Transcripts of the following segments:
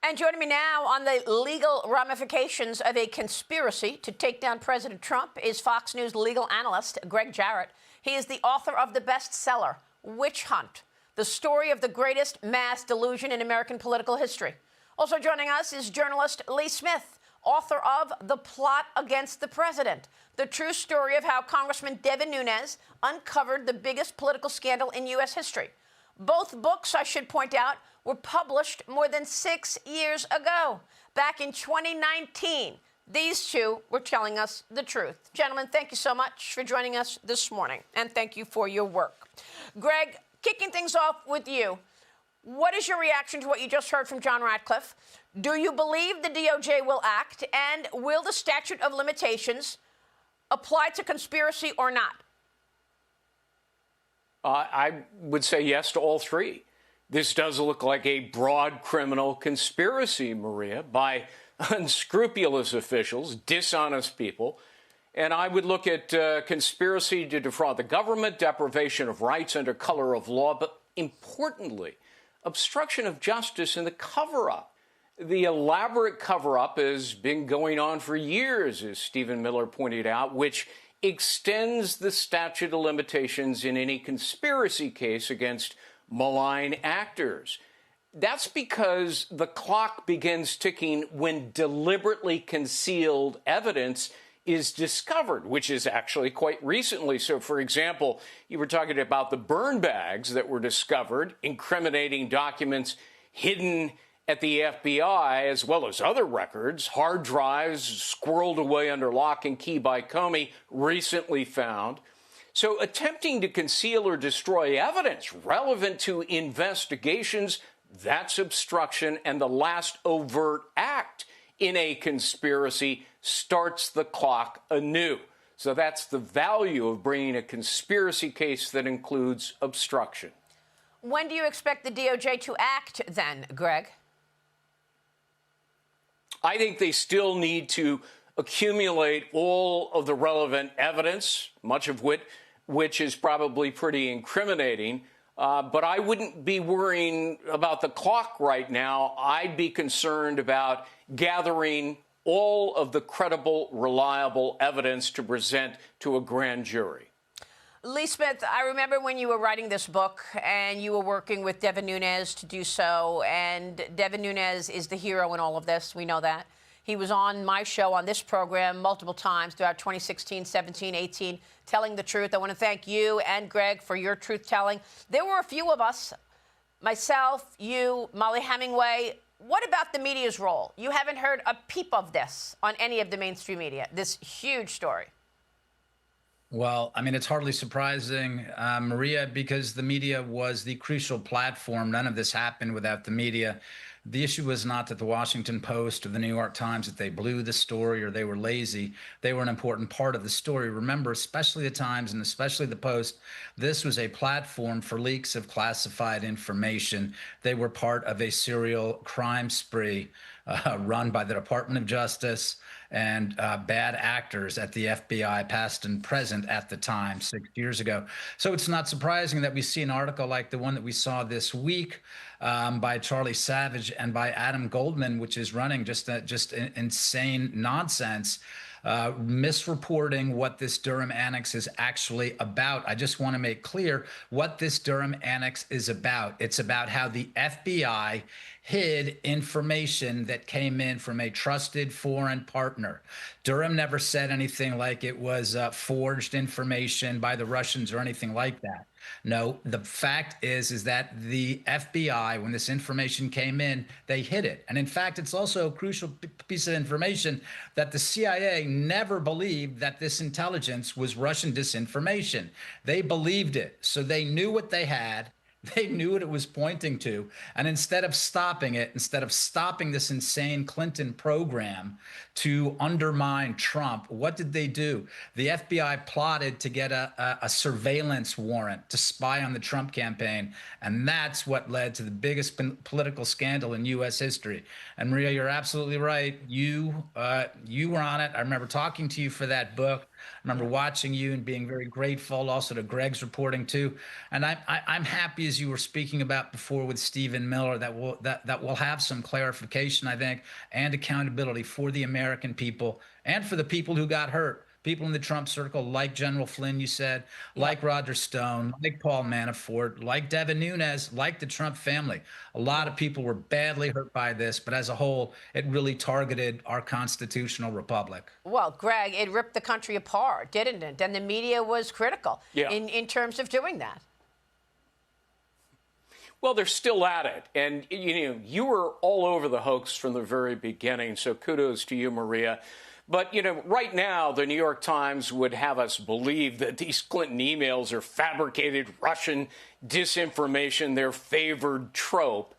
And joining me now on the legal ramifications of a conspiracy to take down President Trump is Fox News legal analyst Gregg Jarrett. He is the author of the bestseller, Witch Hunt, the story of the greatest mass delusion in American political history. Also joining us is journalist Lee Smith, author of The Plot Against the President, the true story of how Congressman Devin Nunes uncovered the biggest political scandal in U.S. history. Both books, I should point out, were published more than 6 years ago. Back in 2019, these two were telling us the truth. Gentlemen, thank you so much for joining us this morning, and thank you for your work. Greg, kicking things off with you, what is your reaction to what you just heard from John Ratcliffe? Do you believe the DOJ will act, and will the statute of limitations apply to conspiracy or not? I would say yes to all three. This does look like a broad criminal conspiracy, Maria, by unscrupulous officials, dishonest people. And I would look at conspiracy to defraud the government, deprivation of rights under color of law, but importantly, obstruction of justice in the cover-up. The elaborate cover-up has been going on for years, as Stephen Miller pointed out, which extends the statute of limitations in any conspiracy case against malign actors. That's because the clock begins ticking when deliberately concealed evidence is discovered, which is actually quite recently. So, for example, you were talking about the burn bags that were discovered, incriminating documents hidden at the FBI, as well as other records, hard drives squirreled away under lock and key by Comey, recently found. So attempting to conceal or destroy evidence relevant to investigations, that's obstruction, and the last overt act in a conspiracy starts the clock anew. So that's the value of bringing a conspiracy case that includes obstruction. When do you expect the DOJ to act then, Greg? I think they still need to accumulate all of the relevant evidence, much of which is probably pretty incriminating. But I wouldn't be worrying about the clock right now. I'd be concerned about gathering all of the credible, reliable evidence to present to a grand jury. Lee Smith, I remember when you were writing this book and you were working with Devin Nunes to do so, and Devin Nunes is the hero in all of this. We know that. He was on my show on this program multiple times throughout 2016, 17, 18, telling the truth. I want to thank you and Greg for your truth-telling. There were a few of us, myself, you, Molly Hemingway. What about the media's role? You haven't heard a peep of this on any of the mainstream media, this huge story. Well, I mean, it's hardly surprising, Maria, because the media was the crucial platform. None of this happened without the media. The issue was not that the Washington Post or the New York Times, that they blew the story or they were lazy. They were an important part of the story. Remember, especially the Times and especially the Post, this was a platform for leaks of classified information. They were part of a serial crime spree run by the Department of Justice and bad actors at the FBI, past and present at the time, 6 years ago. So it's not surprising that we see an article like the one that we saw this week by Charlie Savage and by Adam Goldman, which is running just insane nonsense, misreporting what this Durham Annex is actually about. I just want to make clear what this Durham Annex is about. It's about how the FBI hid information that came in from a trusted foreign partner. Durham never said anything like it was forged information by the Russians or anything like that. No, the fact is that the FBI, when this information came in, they hid it. And in fact, it's also a crucial piece of information that the CIA never believed that this intelligence was Russian disinformation. They believed it. So they knew what they had. They knew what it was pointing to. And instead of stopping it, instead of stopping this insane Clinton program to undermine Trump, what did they do? The FBI plotted to get a surveillance warrant to spy on the Trump campaign. And that's what led to the biggest political scandal in U.S. history. And Maria, you're absolutely right. You were on it. I remember talking to you for that book. I remember watching you and being very grateful also to Gregg's reporting too. And I'm happy, as you were speaking about before with Stephen Miller, that we'll have some clarification, I think, and accountability for the American people and for the people who got hurt. People in the Trump circle, like General Flynn, you said, like Roger Stone, like Paul Manafort, like Devin Nunes, like the Trump family. A lot of people were badly hurt by this, but as a whole, it really targeted our constitutional republic. Well, Gregg, it ripped the country apart, didn't it? And the media was critical in terms of doing that. Well, they're still at it. And, you were all over the hoax from the very beginning, so kudos to you, Maria. But, right now, the New York Times would have us believe that these Clinton emails are fabricated Russian disinformation, their favored trope.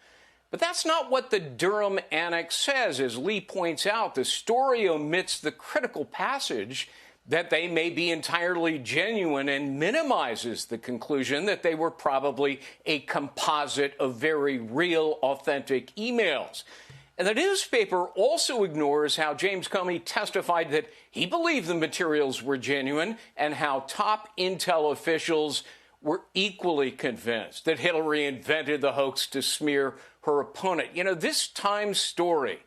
But that's not what the Durham Annex says. As Lee points out, the story omits the critical passage that they may be entirely genuine and minimizes the conclusion that they were probably a composite of very real, authentic emails. And the newspaper also ignores how James Comey testified that he believed the materials were genuine and how top intel officials were equally convinced that Hillary invented the hoax to smear her opponent. This Times story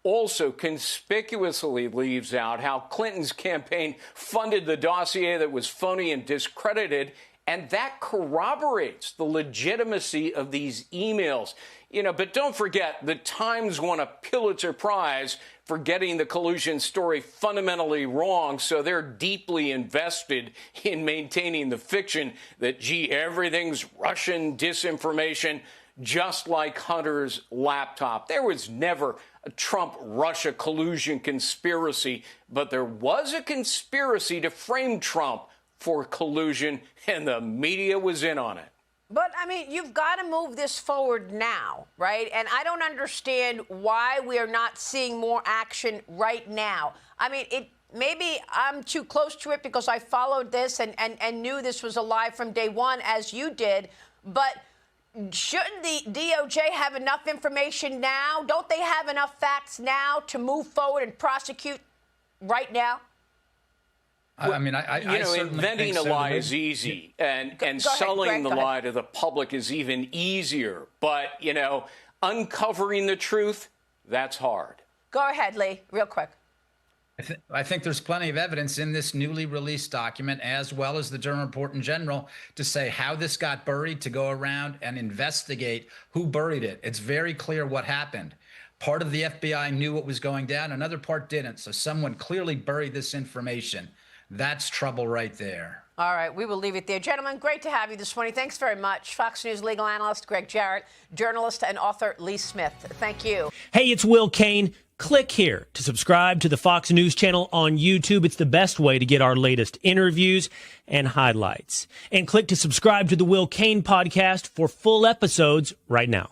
also conspicuously leaves out how Clinton's campaign funded the dossier that was phony and discredited, and that corroborates the legitimacy of these emails. But don't forget, the Times won a Pulitzer Prize for getting the collusion story fundamentally wrong, so they're deeply invested in maintaining the fiction that, everything's Russian disinformation, just like Hunter's laptop. There was never a Trump-Russia collusion conspiracy, but there was a conspiracy to frame Trump for collusion, and the media was in on it. But, you've got to move this forward now, right? And I don't understand why we are not seeing more action right now. Maybe I'm too close to it because I followed this and knew this was alive from day one, as you did. But shouldn't the DOJ have enough information now? Don't they have enough facts now to move forward and prosecute right now? Inventing a lie is easy, and selling the lie to the public is even easier. But, uncovering the truth, that's hard. Go ahead, Lee, real quick. I think there's plenty of evidence in this newly released document, as well as the Durham report in general, to say how this got buried, to go around and investigate who buried it. It's very clear what happened. Part of the FBI knew what was going down, another part didn't. So someone clearly buried this information. That's trouble right there. All right, we will leave it there. Gentlemen, great to have you this morning. Thanks very much. Fox News legal analyst Gregg Jarrett, journalist and author Lee Smith. Thank you. Hey, it's Will Cain. Click here to subscribe to the Fox News channel on YouTube. It's the best way to get our latest interviews and highlights. And click to subscribe to the Will Cain podcast for full episodes right now.